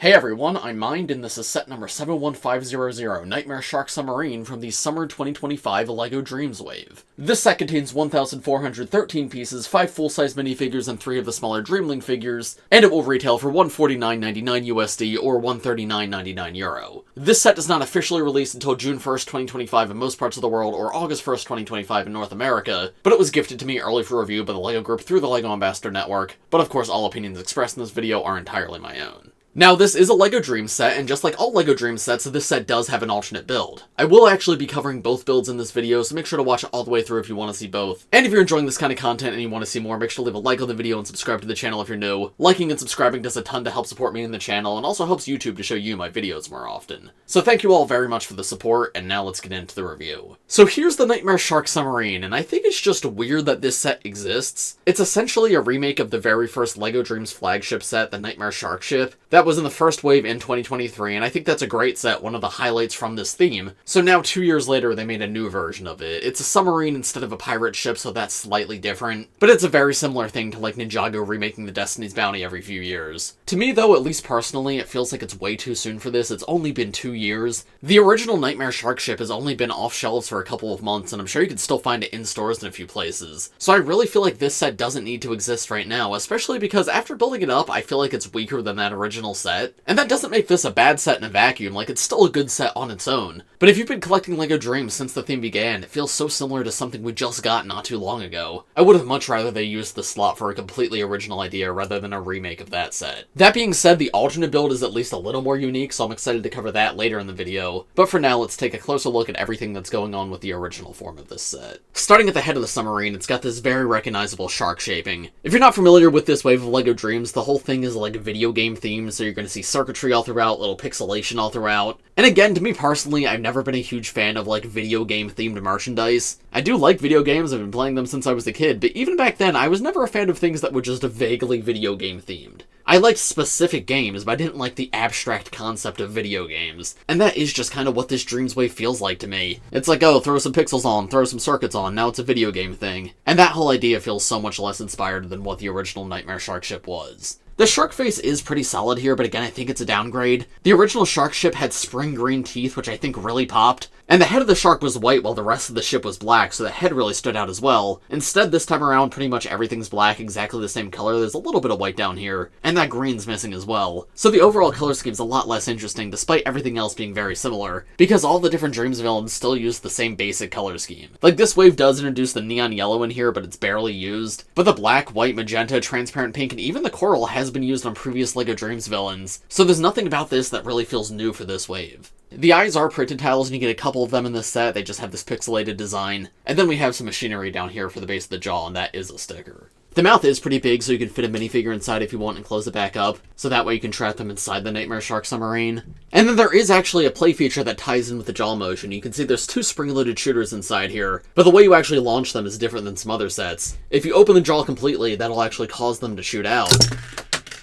Hey everyone, I'm Mind, and this is set number 71500, Nightmare Shark Submarine from the Summer 2025 LEGO Dreams Wave. This set contains 1,413 pieces, 5 full-size minifigures, and 3 of the smaller Dreamling figures, and it will retail for $149.99 USD or €139.99 Euro. This set does not officially release until June 1st, 2025 in most parts of the world, or August 1st, 2025 in North America, but it was gifted to me early for review by the LEGO Group through the LEGO Ambassador Network, but of course all opinions expressed in this video are entirely my own. Now, this is a LEGO Dreams set, and just like all LEGO Dreams sets, this set does have an alternate build. I will actually be covering both builds in this video, so make sure to watch it all the way through if you want to see both. And if you're enjoying this kind of content and you want to see more, make sure to leave a like on the video and subscribe to the channel if you're new. Liking and subscribing does a ton to help support me in the channel, and also helps YouTube to show you my videos more often. So thank you all very much for the support, and now let's get into the review. So here's the Nightmare Shark Submarine, and I think it's just weird that this set exists. It's essentially a remake of the very first LEGO Dreams flagship set, the Nightmare Shark ship, that was in the first wave in 2023, and I think that's a great set, one of the highlights from this theme. So now 2 years later they made a new version of it. It's a submarine instead of a pirate ship, so that's slightly different, but it's a very similar thing to like Ninjago remaking the Destiny's Bounty every few years. To me though, at least personally, it feels like it's way too soon for this. It's only been 2 years. The original Nightmare Shark ship has only been off shelves for a couple of months, and I'm sure you can still find it in stores in a few places. So I really feel like this set doesn't need to exist right now, especially because after building it up, I feel like it's weaker than that original set. And that doesn't make this a bad set in a vacuum, like it's still a good set on its own. But if you've been collecting LEGO Dreams since the theme began, it feels so similar to something we just got not too long ago. I would have much rather they used the slot for a completely original idea rather than a remake of that set. That being said, the alternate build is at least a little more unique, so I'm excited to cover that later in the video. But for now, let's take a closer look at everything that's going on with the original form of this set. Starting at the head of the submarine, it's got this very recognizable shark shaping. If you're not familiar with this wave of LEGO Dreams, the whole thing is like a video game theme, so you're going to see circuitry all throughout, little pixelation all throughout. And again, to me personally, I've never been a huge fan of like video game themed merchandise. I do like video games, I've been playing them since I was a kid, but even back then, I was never a fan of things that were just vaguely video game themed. I liked specific games, but I didn't like the abstract concept of video games. And that is just kind of what this Dreams Wave feels like to me. It's like, oh, throw some pixels on, throw some circuits on, now it's a video game thing. And that whole idea feels so much less inspired than what the original Nightmare Shark ship was. The shark face is pretty solid here, but again, I think it's a downgrade. The original shark ship had spring green teeth, which I think really popped. And the head of the shark was white while the rest of the ship was black, so the head really stood out as well. Instead, this time around, pretty much everything's black, exactly the same color. There's a little bit of white down here, and that green's missing as well. So the overall color scheme's a lot less interesting, despite everything else being very similar, because all the different Dreams villains still use the same basic color scheme. Like, this wave does introduce the neon yellow in here, but it's barely used. But the black, white, magenta, transparent pink, and even the coral has been used on previous LEGO Dreams villains, so there's nothing about this that really feels new for this wave. The eyes are printed tiles, and you get a couple of them in this set. They just have this pixelated design. And then we have some machinery down here for the base of the jaw, and that is a sticker. The mouth is pretty big, so you can fit a minifigure inside if you want and close it back up, so that way you can trap them inside the Nightmare Shark Submarine. And then there is actually a play feature that ties in with the jaw motion. You can see there's 2 spring-loaded shooters inside here, but the way you actually launch them is different than some other sets. If you open the jaw completely, that'll actually cause them to shoot out.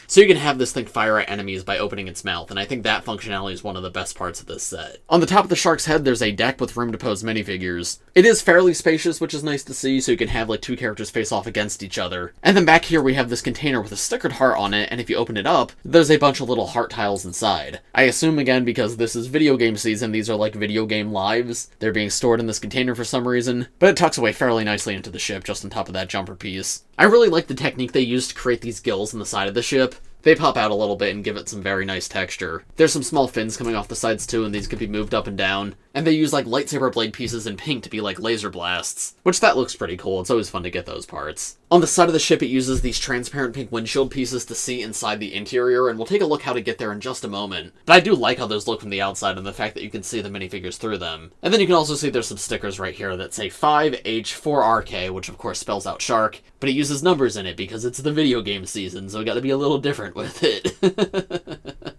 So you can have this thing fire at enemies by opening its mouth, and I think that functionality is one of the best parts of this set. On the top of the shark's head, there's a deck with room to pose minifigures. It is fairly spacious, which is nice to see, so you can have like 2 characters face off against each other. And then back here we have this container with a stickered heart on it, and if you open it up, there's a bunch of little heart tiles inside. I assume, again, because this is video game season, these are like video game lives. They're being stored in this container for some reason, but it tucks away fairly nicely into the ship, just on top of that jumper piece. I really like the technique they used to create these gills in the side of the ship. They pop out a little bit and give it some very nice texture. There's some small fins coming off the sides too, and these could be moved up and down. And they use like lightsaber blade pieces in pink to be like laser blasts, which that looks pretty cool. It's always fun to get those parts. On the side of the ship, it uses these transparent pink windshield pieces to see inside the interior, and we'll take a look how to get there in just a moment. But I do like how those look from the outside and the fact that you can see the minifigures through them. And then you can also see there's some stickers right here that say 5H4RK, which of course spells out shark, but it uses numbers in it because it's the video game season, so we gotta be a little different with it.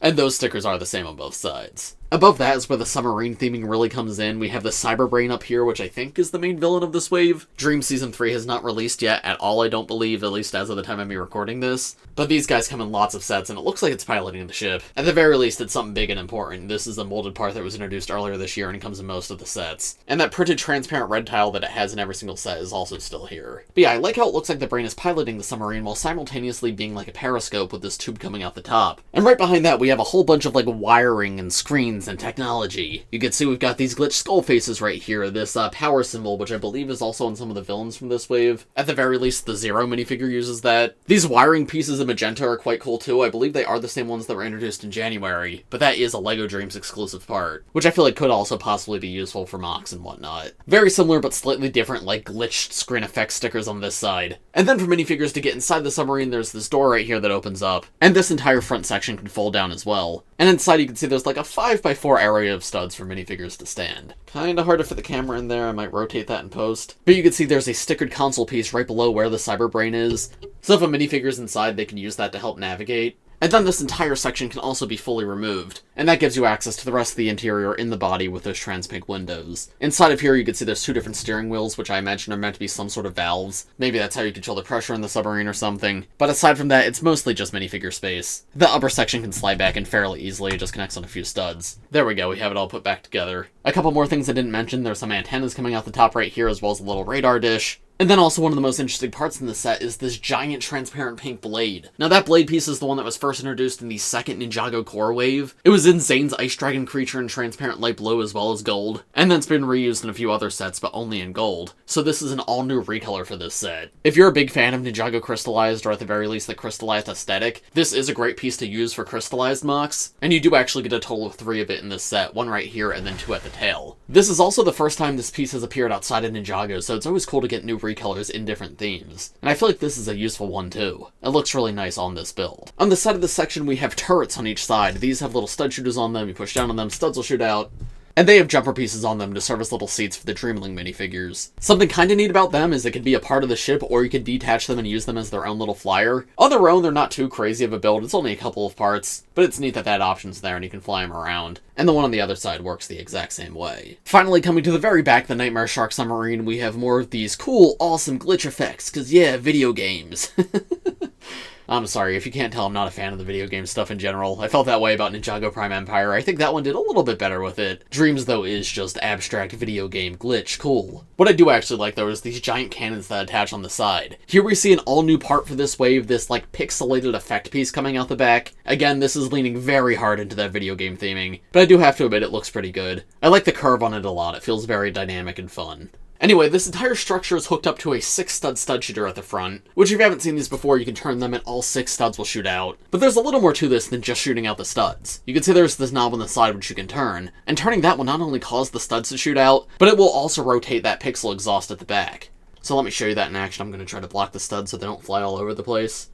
And those stickers are the same on both sides. Above that is where the submarine theming really comes in. We have the Cyberbrain up here, which I think is the main villain of this wave. Dream Season 3 has not released yet at all, I don't believe, at least as of the time of me recording this. But these guys come in lots of sets, and it looks like it's piloting the ship. At the very least, it's something big and important. This is a molded part that was introduced earlier this year, and it comes in most of the sets. And that printed transparent red tile that it has in every single set is also still here. But yeah, I like how it looks like the brain is piloting the submarine while simultaneously being like a periscope with this tube coming out the top. And right behind that, we have a whole bunch of like wiring and screens and technology. You can see we've got these glitched skull faces right here, this power symbol, which I believe is also on some of the villains from this wave. At the very least, the Zero minifigure uses that. These wiring pieces in magenta are quite cool too. I believe they are the same ones that were introduced in January, but that is a LEGO Dreams exclusive part, which I feel like could also possibly be useful for mocks and whatnot. Very similar but slightly different, like glitched screen effect stickers on this side. And then for minifigures to get inside the submarine, there's this door right here that opens up, and this entire front section can fold down as well. And inside you can see there's like a 5x4 area of studs for minifigures to stand. Kinda hard to fit the camera in there, I might rotate that in post. But you can see there's a stickered console piece right below where the Cyberbrain is, so if a minifigure's inside, they can use that to help navigate. And then this entire section can also be fully removed, and that gives you access to the rest of the interior in the body with those transpink windows. Inside of here you can see there's two different steering wheels, which I imagine are meant to be some sort of valves. Maybe that's how you control the pressure in the submarine or something. But aside from that, it's mostly just minifigure space. The upper section can slide back in fairly easily, it just connects on a few studs. There we go, we have it all put back together. A couple more things I didn't mention, there's some antennas coming out the top right here, as well as a little radar dish. And then also one of the most interesting parts in the set is this giant transparent pink blade. Now that blade piece is the one that was first introduced in the second Ninjago core wave. It was in Zane's Ice Dragon creature in transparent light blue as well as gold, and then it's been reused in a few other sets but only in gold. So this is an all new recolor for this set. If you're a big fan of Ninjago crystallized, or at the very least the crystallized aesthetic, this is a great piece to use for crystallized mocks, and you do actually get a total of 3 of it in this set, 1 right here and then 2 at the tail. This is also the first time this piece has appeared outside of Ninjago, so it's always cool to get new recolors in different themes. And I feel like this is a useful one too. It looks really nice on this build. On the side of this section we have turrets on each side. These have little stud shooters on them, you push down on them, studs will shoot out. And they have jumper pieces on them to serve as little seats for the Dreamling minifigures. Something kinda neat about them is they can be a part of the ship, or you can detach them and use them as their own little flyer. On their own, they're not too crazy of a build, it's only a couple of parts, but it's neat that that option's there and you can fly them around. And the one on the other side works the exact same way. Finally, coming to the very back of the Nightmare Shark submarine, we have more of these cool, awesome glitch effects, cause yeah, video games. I'm sorry, if you can't tell, I'm not a fan of the video game stuff in general. I felt that way about Ninjago Prime Empire. I think that one did a little bit better with it. Dreams, though, is just abstract video game glitch cool. What I do actually like, though, is these giant cannons that attach on the side. Here we see an all-new part for this wave, this, like, pixelated effect piece coming out the back. Again, this is leaning very hard into that video game theming, but I do have to admit it looks pretty good. I like the curve on it a lot, it feels very dynamic and fun. Anyway, this entire structure is hooked up to a 6-stud stud shooter at the front, which if you haven't seen these before, you can turn them and all 6 studs will shoot out. But there's a little more to this than just shooting out the studs. You can see there's this knob on the side which you can turn, and turning that will not only cause the studs to shoot out, but it will also rotate that pixel exhaust at the back. So let me show you that in action. I'm going to try to block the studs so they don't fly all over the place.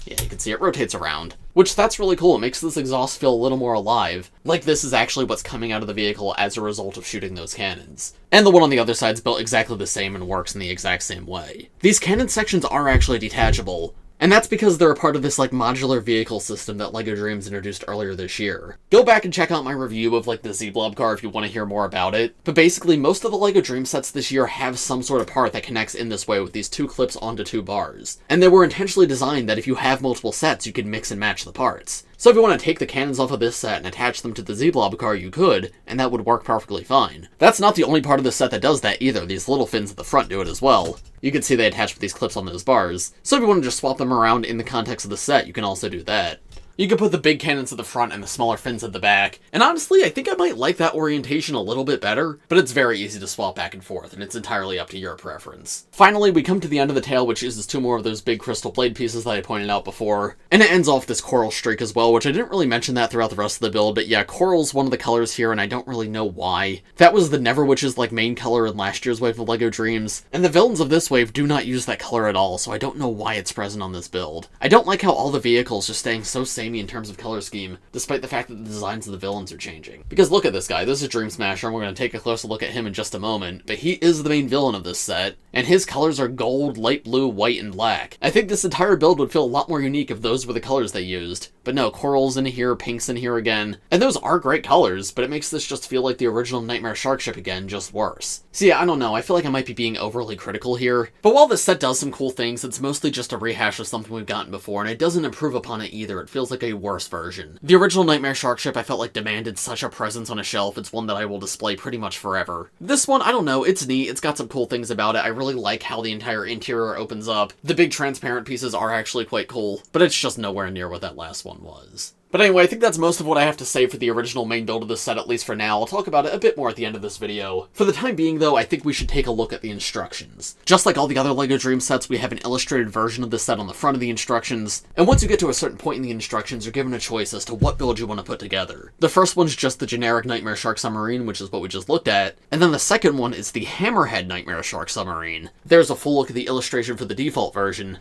Yeah, you can see it rotates around. Which, that's really cool. It makes this exhaust feel a little more alive. Like this is actually what's coming out of the vehicle as a result of shooting those cannons. And the one on the other side is built exactly the same and works in the exact same way. These cannon sections are actually detachable. And that's because they're a part of this, like, modular vehicle system that LEGO Dreams introduced earlier this year. Go back and check out my review of, like, the Z-Blob car if you want to hear more about it. But basically, most of the LEGO Dream sets this year have some sort of part that connects in this way with these 2 clips onto 2 bars. And they were intentionally designed that if you have multiple sets, you can mix and match the parts. So if you want to take the cannons off of this set and attach them to the Z-Blob car, you could, and that would work perfectly fine. That's not the only part of the set that does that either, these little fins at the front do it as well. You can see they attach with these clips on those bars. So if you want to just swap them around in the context of the set, you can also do that. You can put the big cannons at the front and the smaller fins at the back, and honestly, I think I might like that orientation a little bit better, but it's very easy to swap back and forth, and it's entirely up to your preference. Finally, we come to the end of the tail, which uses 2 more of those big crystal blade pieces that I pointed out before, and it ends off this coral streak as well, which I didn't really mention that throughout the rest of the build, but yeah, coral's one of the colors here, and I don't really know why. That was the Neverwitch's, like, main color in last year's wave of LEGO Dreams, and the villains of this wave do not use that color at all, so I don't know why it's present on this build. I don't like how all the vehicles are staying so samey in terms of color scheme, despite the fact that the designs of the villains are changing. Because look at this guy, this is Dream Smasher, and we're going to take a closer look at him in just a moment, but he is the main villain of this set, and his colors are gold, light blue, white, and black. I think this entire build would feel a lot more unique if those were the colors they used. But no, coral's in here, pink's in here again, and those are great colors, but it makes this just feel like the original Nightmare Shark ship again, just worse. So yeah, I don't know, I feel like I might be being overly critical here, but while this set does some cool things, it's mostly just a rehash of something we've gotten before, and it doesn't improve upon it either. It feels like a worse version. The original Nightmare Shark ship I felt like demanded such a presence on a shelf, it's one that I will display pretty much forever. This one, I don't know, it's neat, it's got some cool things about it, I really like how the entire interior opens up. The big transparent pieces are actually quite cool, but it's just nowhere near what that last one was. But anyway, I think that's most of what I have to say for the original main build of this set, at least for now. I'll talk about it a bit more at the end of this video. For the time being, though, I think we should take a look at the instructions. Just like all the other LEGO Dream sets, we have an illustrated version of this set on the front of the instructions, and once you get to a certain point in the instructions, you're given a choice as to what build you want to put together. The first one's just the generic Nightmare Shark Submarine, which is what we just looked at, and then the second one is the Hammerhead Nightmare Shark Submarine. There's a full look at the illustration for the default version,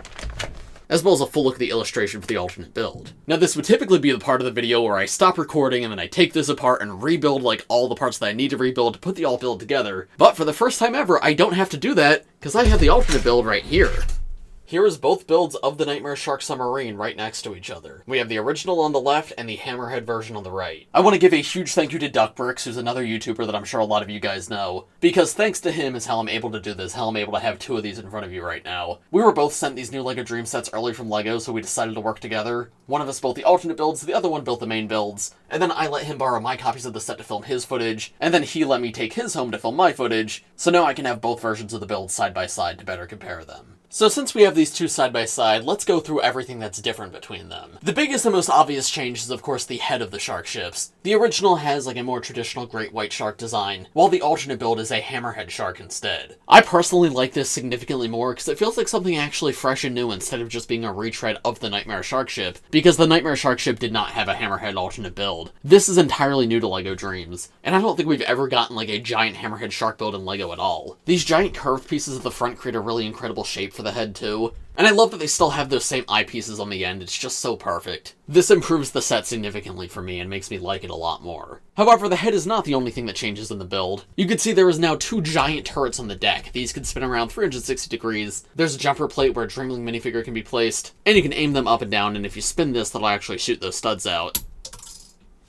as well as a full look at the illustration for the alternate build. Now this would typically be the part of the video where I stop recording and then I take this apart and rebuild like all the parts that I need to rebuild to put the alt build together, but for the first time ever I don't have to do that because I have the alternate build right here. Here is both builds of the Nightmare Shark Submarine right next to each other. We have the original on the left and the Hammerhead version on the right. I want to give a huge thank you to Duckbricks, who's another YouTuber that I'm sure a lot of you guys know, because thanks to him is how I'm able to do this, how I'm able to have two of these in front of you right now. We were both sent these new LEGO Dream sets early from LEGO, so we decided to work together. One of us built the alternate builds, the other one built the main builds, and then I let him borrow my copies of the set to film his footage, and then he let me take his home to film my footage, so now I can have both versions of the build side by side to better compare them. So since we have these two side by side, let's go through everything that's different between them. The biggest and most obvious change is of course the head of the shark ships. The original has like a more traditional great white shark design, while the alternate build is a hammerhead shark instead. I personally like this significantly more because it feels like something actually fresh and new instead of just being a retread of the Nightmare Shark ship, because the Nightmare Shark ship did not have a hammerhead alternate build. This is entirely new to LEGO Dreams, and I don't think we've ever gotten like a giant hammerhead shark build in LEGO at all. These giant curved pieces at the front create a really incredible shape for the head too, and I love that they still have those same eyepieces on the end, it's just so perfect. This improves the set significantly for me and makes me like it a lot more. However, the head is not the only thing that changes in the build. You can see there is now two giant turrets on the deck. These can spin around 360 degrees. There's a jumper plate where a Dreamling minifigure can be placed, and you can aim them up and down, and if you spin this, that'll actually shoot those studs out.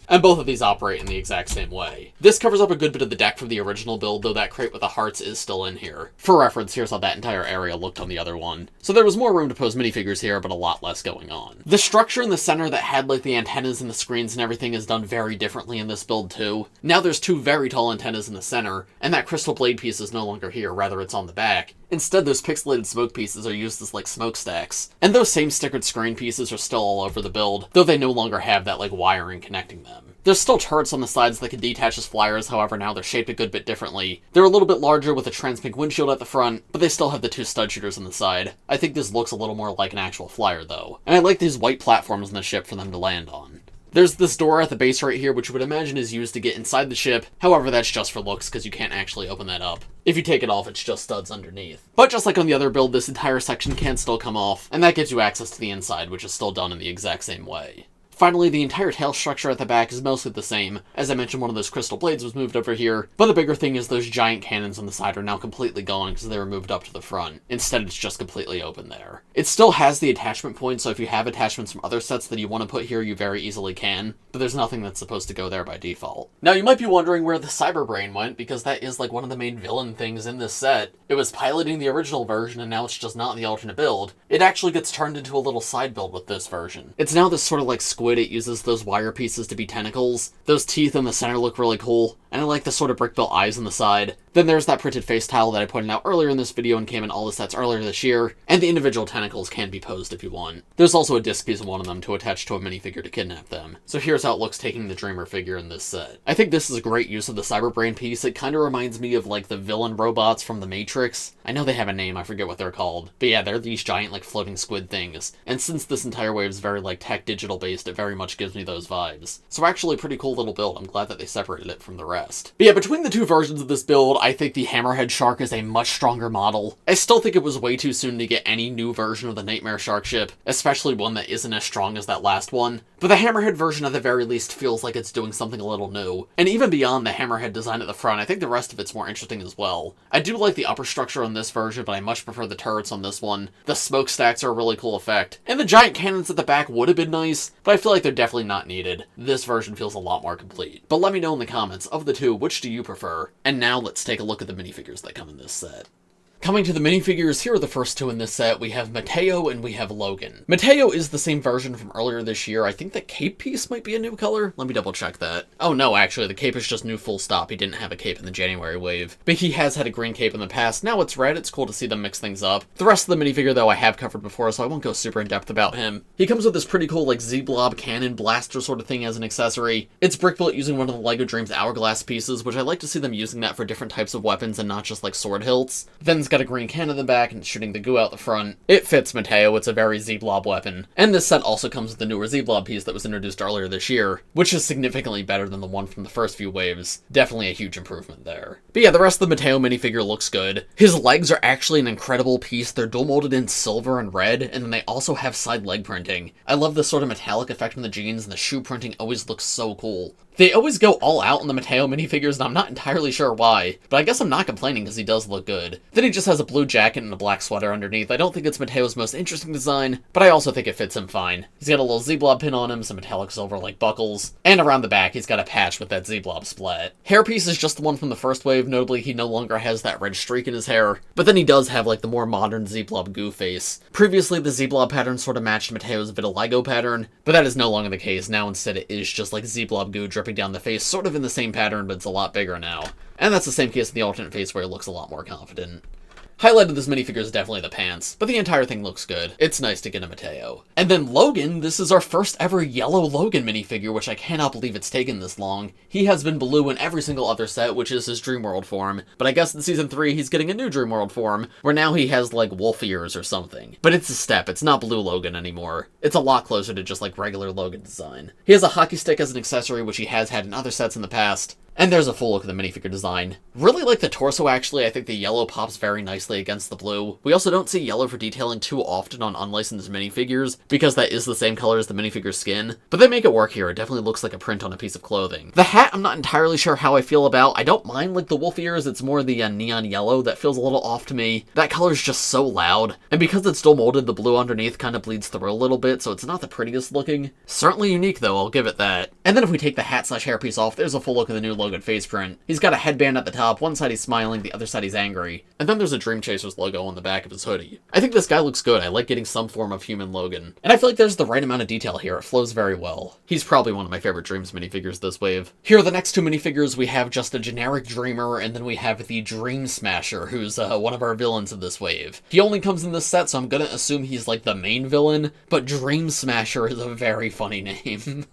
And both of these operate in the exact same way. This covers up a good bit of the deck from the original build, though that crate with the hearts is still in here. For reference, here's how that entire area looked on the other one. So there was more room to pose minifigures here, but a lot less going on. The structure in the center that had like the antennas and the screens and everything is done very differently in this build too. Now there's two very tall antennas in the center, and that crystal blade piece is no longer here, rather it's on the back. Instead, those pixelated smoke pieces are used as like smokestacks. And those same stickered screen pieces are still all over the build, though they no longer have that like wiring connecting them. There's still turrets on the sides that can detach as flyers, however now they're shaped a good bit differently. They're a little bit larger with a transpink windshield at the front, but they still have the two stud shooters on the side. I think this looks a little more like an actual flyer though. And I like these white platforms on the ship for them to land on. There's this door at the base right here, which you would imagine is used to get inside the ship. However, that's just for looks, because you can't actually open that up. If you take it off, it's just studs underneath. But just like on the other build, this entire section can still come off, and that gives you access to the inside, which is still done in the exact same way. Finally, the entire tail structure at the back is mostly the same. As I mentioned, one of those crystal blades was moved over here, but the bigger thing is those giant cannons on the side are now completely gone because they were moved up to the front. Instead, it's just completely open there. It still has the attachment point, so if you have attachments from other sets that you want to put here, you very easily can, but there's nothing that's supposed to go there by default. Now, you might be wondering where the Cyberbrain went, because that is like one of the main villain things in this set. It was piloting the original version, and now it's just not in the alternate build. It actually gets turned into a little side build with this version. It's now this sort of like squid. It uses those wire pieces to be tentacles. Those teeth in the center look really cool, and I like the sort of brick-built eyes on the side. Then there's that printed face tile that I pointed out earlier in this video and came in all the sets earlier this year, and the individual tentacles can be posed if you want. There's also a disc piece of one of them to attach to a minifigure to kidnap them. So here's how it looks taking the Dreamer figure in this set. I think this is a great use of the Cyberbrain piece. It kind of reminds me of like the villain robots from The Matrix. I know they have a name, I forget what they're called. But yeah, they're these giant like floating squid things. And since this entire wave is very like tech digital based, it it very much gives me those vibes. So actually a pretty cool little build. I'm glad that they separated it from the rest. But yeah, between the two versions of this build, I think the Hammerhead Shark is a much stronger model. I still think it was way too soon to get any new version of the Nightmare Shark ship, especially one that isn't as strong as that last one. But the Hammerhead version at the very least feels like it's doing something a little new. And even beyond the Hammerhead design at the front, I think the rest of it's more interesting as well. I do like the upper structure on this version, but I much prefer the turrets on this one. The smokestacks are a really cool effect. And the giant cannons at the back would have been nice, but I feel like they're definitely not needed. This version feels a lot more complete. But let me know in the comments, of the two, which do you prefer? And now let's take a look at the minifigures that come in this set. Coming to the minifigures, here are the first two in this set. We have Mateo and we have Logan. Mateo is the same version from earlier this year. I think the cape piece might be a new color. Let me double check that. Oh no, actually, the cape is just new full stop. He didn't have a cape in the January wave. But he has had a green cape in the past. Now it's red. It's cool to see them mix things up. The rest of the minifigure, though, I have covered before, so I won't go super in-depth about him. He comes with this pretty cool, like, Z-Blob cannon blaster sort of thing as an accessory. It's brick built using one of the LEGO Dreams hourglass pieces, which I like to see them using that for different types of weapons and not just, like, sword hilts. Then it's got a green cannon in the back and shooting the goo out the front. It fits Mateo. It's a very Z-Blob weapon. And this set also comes with the newer Z-Blob piece that was introduced earlier this year, which is significantly better than the one from the first few waves. Definitely a huge improvement there. But yeah, the rest of the Mateo minifigure looks good. His legs are actually an incredible piece. They're dual molded in silver and red, and then they also have side leg printing. I love this sort of metallic effect on the jeans, and the shoe printing always looks so cool. They always go all out on the Mateo minifigures, and I'm not entirely sure why, but I guess I'm not complaining because he does look good. Then he just has a blue jacket and a black sweater underneath. I don't think it's Mateo's most interesting design, but I also think it fits him fine. He's got a little Z-Blob pin on him, some metallic silver like buckles, and around the back he's got a patch with that Z-Blob splat. Hairpiece is just the one from the first wave, notably he no longer has that red streak in his hair, but then he does have like the more modern Z-Blob goo face. Previously the Z-Blob pattern sort of matched Mateo's vitiligo pattern, but that is no longer the case. Now instead it is just like Z-Blob goo dripping down the face, sort of in the same pattern, but it's a lot bigger now. And that's the same case in the alternate face where he looks a lot more confident. Highlight of this minifigure is definitely the pants, but the entire thing looks good. It's nice to get a Mateo. And then Logan, this is our first ever yellow Logan minifigure, which I cannot believe it's taken this long. He has been blue in every single other set, which is his Dreamworld form, but I guess in Season 3 he's getting a new Dreamworld form, where now he has like wolf ears or something. But it's a step, it's not blue Logan anymore. It's a lot closer to just like regular Logan design. He has a hockey stick as an accessory, which he has had in other sets in the past. And there's a full look of the minifigure design. Really like the torso actually. I think the yellow pops very nicely against the blue. We also don't see yellow for detailing too often on unlicensed minifigures, because that is the same color as the minifigure's skin. But they make it work here. It definitely looks like a print on a piece of clothing. The hat I'm not entirely sure how I feel about. I don't mind like the wolf ears. It's more the neon yellow that feels a little off to me. That color's just so loud. And because it's dual molded, the blue underneath kind of bleeds through a little bit, so it's not the prettiest looking. Certainly unique though, I'll give it that. And then if we take the hat slash hairpiece off, there's a full look of the new Logan face print. He's got a headband at the top, one side he's smiling, the other side he's angry. And then there's a Dream Chasers logo on the back of his hoodie. I think this guy looks good. I like getting some form of human Logan. And I feel like there's the right amount of detail here. It flows very well. He's probably one of my favorite Dreams minifigures this wave. Here are the next two minifigures. We have just a generic Dreamer, and then we have the Dream Smasher, who's one of our villains of this wave. He only comes in this set, so I'm gonna assume he's like the main villain, but Dream Smasher is a very funny name.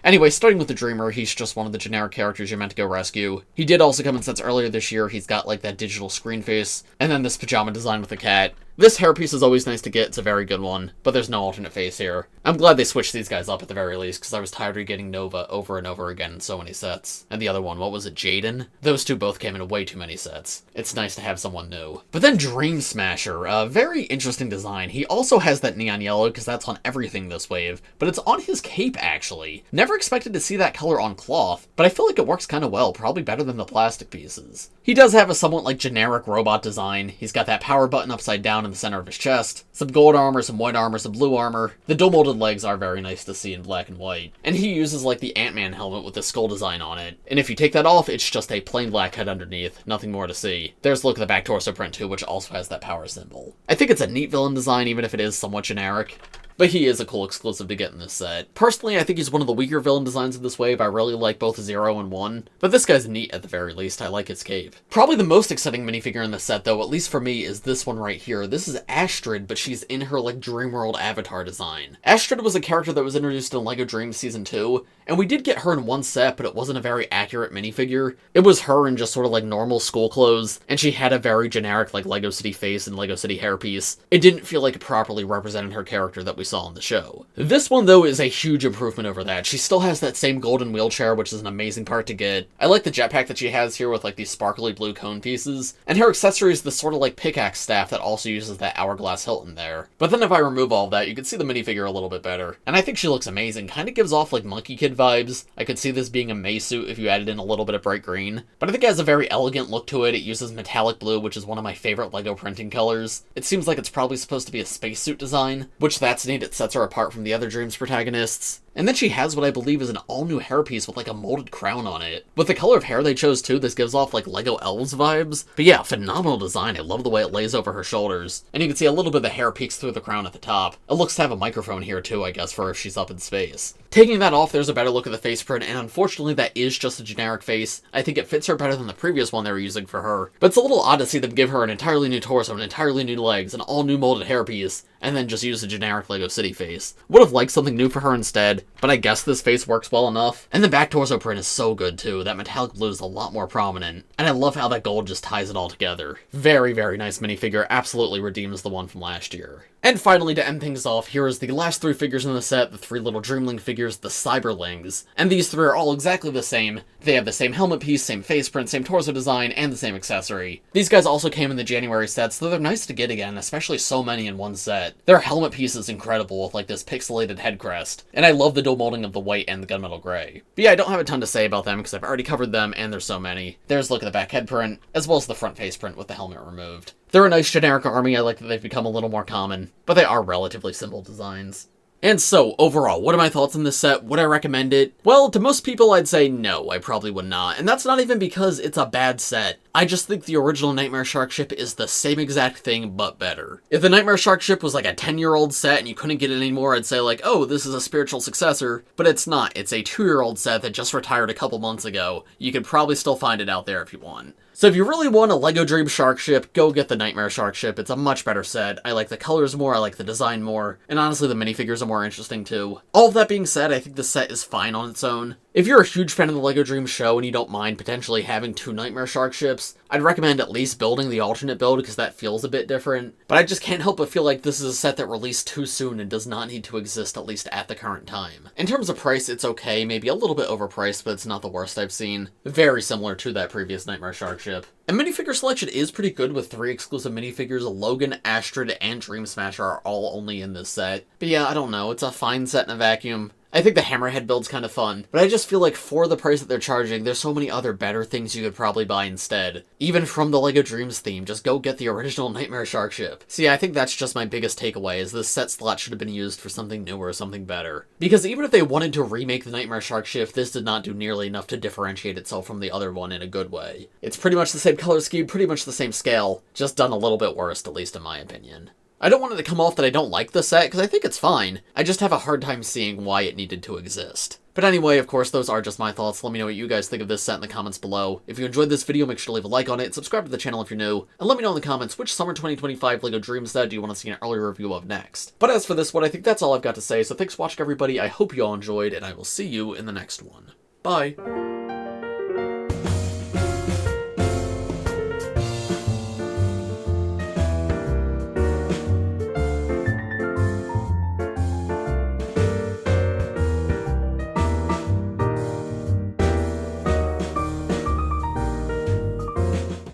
Anyway, starting with the Dreamer, he's just one of the generic characters you're meant to go rescue. He did also come in sets earlier this year. He's got like that digital screen face, and then this pajama design with the cat. This hairpiece is always nice to get, it's a very good one, but there's no alternate face here. I'm glad they switched these guys up at the very least, because I was tired of getting Nova over and over again in so many sets. And the other one, what was it, Jaden? Those two both came in way too many sets. It's nice to have someone new. But then Dream Smasher, a very interesting design. He also has that neon yellow, because that's on everything this wave, but it's on his cape actually. Never expected to see that color on cloth, but I feel like it works kind of well, probably better than the plastic pieces. He does have a somewhat like generic robot design. He's got that power button upside down in the center of his chest, some gold armor, some white armor, some blue armor. The dual molded legs are very nice to see in black and white. And he uses like the Ant-Man helmet with the skull design on it. And if you take that off, it's just a plain black head underneath, nothing more to see. There's a look at the back torso print too, which also has that power symbol. I think it's a neat villain design, even if it is somewhat generic. But he is a cool exclusive to get in this set. Personally, I think he's one of the weaker villain designs of this wave. I really like both 0 and 1. But this guy's neat at the very least. I like his cape. Probably the most exciting minifigure in this set, though, at least for me, is this one right here. This is Astrid, but she's in her, like, Dreamworld avatar design. Astrid was a character that was introduced in LEGO Dreams Season 2, and we did get her in one set, but it wasn't a very accurate minifigure. It was her in just sort of, like, normal school clothes, and she had a very generic, like, LEGO City face and LEGO City hairpiece. It didn't feel like it properly represented her character that we we saw in the show. This one, though, is a huge improvement over that. She still has that same golden wheelchair, which is an amazing part to get. I like the jetpack that she has here with like these sparkly blue cone pieces, and her accessory is the sort of like pickaxe staff that also uses that hourglass hilt in there. But then if I remove all of that, you can see the minifigure a little bit better. And I think she looks amazing. Kind of gives off like Monkey Kid vibes. I could see this being a Mei suit if you added in a little bit of bright green. But I think it has a very elegant look to it. It uses metallic blue, which is one of my favorite LEGO printing colors. It seems like it's probably supposed to be a spacesuit design, which that's neat. It sets her apart from the other Dreams protagonists. And then she has what I believe is an all-new hairpiece with like a molded crown on it. With the color of hair they chose too, this gives off like LEGO Elves vibes. But yeah, phenomenal design. I love the way it lays over her shoulders. And you can see a little bit of the hair peeks through the crown at the top. It looks to have a microphone here too, I guess, for if she's up in space. Taking that off, there's a better look at the face print, and unfortunately that is just a generic face. I think it fits her better than the previous one they were using for her. But it's a little odd to see them give her an entirely new torso, an entirely new legs, an all-new molded hairpiece, and then just use a generic LEGO City face. Would have liked something new for her instead, but I guess this face works well enough. And the back torso print is so good too. That metallic blue is a lot more prominent, and I love how that gold just ties it all together. Very, very nice minifigure. Absolutely redeems the one from last year. And finally, to end things off, here is the last 3 figures in the set, the 3 little Dreamling figures, the Cyberlings. And these 3 are all exactly the same. They have the same helmet piece, same face print, same torso design, and the same accessory. These guys also came in the January sets, so they're nice to get again, especially so many in one set. Their helmet piece is incredible with like this pixelated head crest, and I love the dual molding of the white and the gunmetal gray. But yeah, I don't have a ton to say about them because I've already covered them, and there's so many. There's a look at the back head print, as well as the front face print with the helmet removed. They're a nice generic army. I like that they've become a little more common, but they are relatively simple designs. And so, overall, what are my thoughts on this set? Would I recommend it? Well, to most people I'd say no, I probably would not. And that's not even because it's a bad set. I just think the original Nightmare Shark ship is the same exact thing, but better. If the Nightmare Shark ship was like a 10-year-old set and you couldn't get it anymore, I'd say like, oh, this is a spiritual successor. But it's not. It's a 2-year-old set that just retired a couple months ago. You could probably still find it out there if you want. So if you really want a LEGO Dream Shark ship, go get the Nightmare Shark ship. It's a much better set. I like the colors more, I like the design more, and honestly the minifigures are more interesting too. All of that being said, I think the set is fine on its own. If you're a huge fan of the LEGO Dream show and you don't mind potentially having 2 Nightmare Shark ships, I'd recommend at least building the alternate build because that feels a bit different. But I just can't help but feel like this is a set that released too soon and does not need to exist at least at the current time. In terms of price, it's okay, maybe a little bit overpriced, but it's not the worst I've seen. Very similar to that previous Nightmare Shark ship. And minifigure selection is pretty good with 3 exclusive minifigures. Logan, Astrid, and Dream Smasher are all only in this set. But yeah, I don't know, it's a fine set in a vacuum. I think the Hammerhead build's kind of fun, but I just feel like for the price that they're charging, there's so many other better things you could probably buy instead. Even from the LEGO Dreams theme, just go get the original Nightmare Shark ship. So yeah, I think that's just my biggest takeaway, is this set slot should have been used for something newer, something better. Because even if they wanted to remake the Nightmare Shark ship, this did not do nearly enough to differentiate itself from the other one in a good way. It's pretty much the same color scheme, pretty much the same scale, just done a little bit worse, at least in my opinion. I don't want it to come off that I don't like the set, because I think it's fine. I just have a hard time seeing why it needed to exist. But anyway, of course, those are just my thoughts. Let me know what you guys think of this set in the comments below. If you enjoyed this video, make sure to leave a like on it, subscribe to the channel if you're new, and let me know in the comments which Summer 2025 LEGO Dream set do you want to see an early review of next. But as for this one, I think that's all I've got to say, so thanks for watching everybody, I hope you all enjoyed, and I will see you in the next one. Bye!